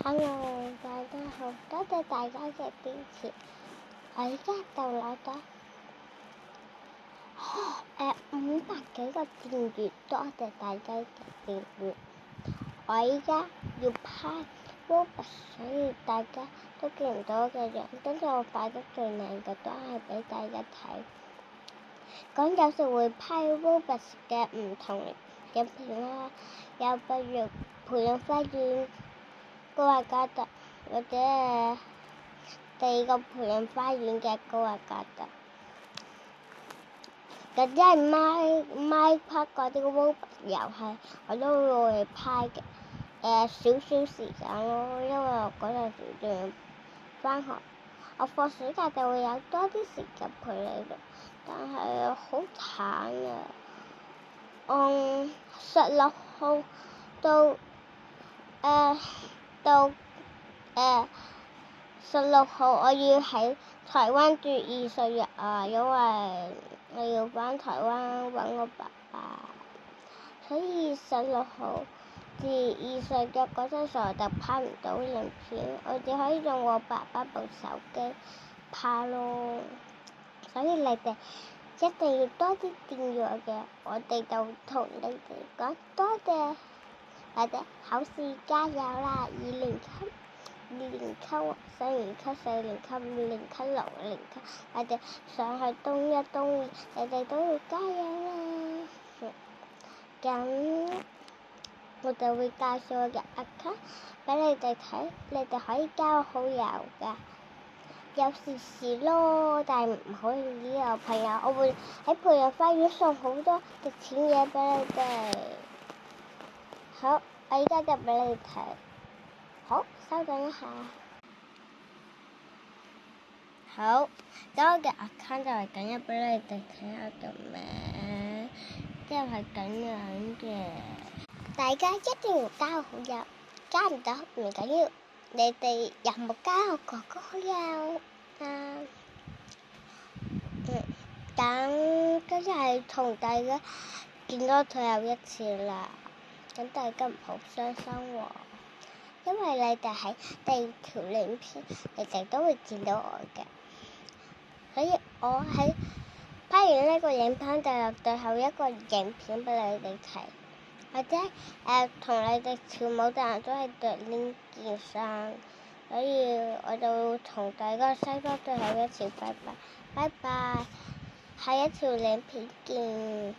Hello，大家好，多謝大家嘅支持。我而家就攞咗500幾個訂閱，多謝大家嘅訂閱。我而家要拍 Roblox，所以大家都見唔到我嘅樣，跟住我擺得最靚嘅都係俾大家睇。咁有時會拍 Roblox 嘅唔同嘅片啦，又不如培養花園高雅加特，或者第二個培養花園嘅高雅加特，或者係 Minecraft 嗰啲 Roblox 遊戲，我都會拍嘅。少少時間咯，因為我嗰陣時仲要返學，我放暑假就會有多啲時間陪你哋，但係好慘啊！16號到16號我要喺台灣住20日啊，因為我要返台灣揾我爸爸，所以16號至20日嗰陣時我就拍唔到影片，我只可以用我爸爸部手機拍咯。所以你哋一定要多啲訂閱我嘅，我哋就同你哋講多謝，你哋考試加油啦！2年級、3年級、4年級、5年級、6年級，你哋上去東一、東二，你哋都要加油啦！咁我就會介紹我嘅 account 俾你哋睇，你哋可以加我好友㗎。有時咯，但係唔可以呢個朋友，我會喺培養花園送好多嘅錢嘢俾你哋。好，我而家就俾你睇。好，稍等一下。好，咁我嘅 account 就係咁樣俾你哋睇下嘅名，即係咁樣嘅。大家一定要加我好友，加唔到唔緊要。你哋有冇加我哥哥好友啊？咁今日係同大家見咗最後一次啦，咁大家唔好傷心喎，因為你哋喺第二條影片，你哋都會見到我嘅，所以我喺拍完呢個影片就有最後一個影片俾你哋睇，或者同你哋跳舞嘅人都係着呢件衫，所以我就同大家say多最後一次拜拜，拜拜，下一條影片見。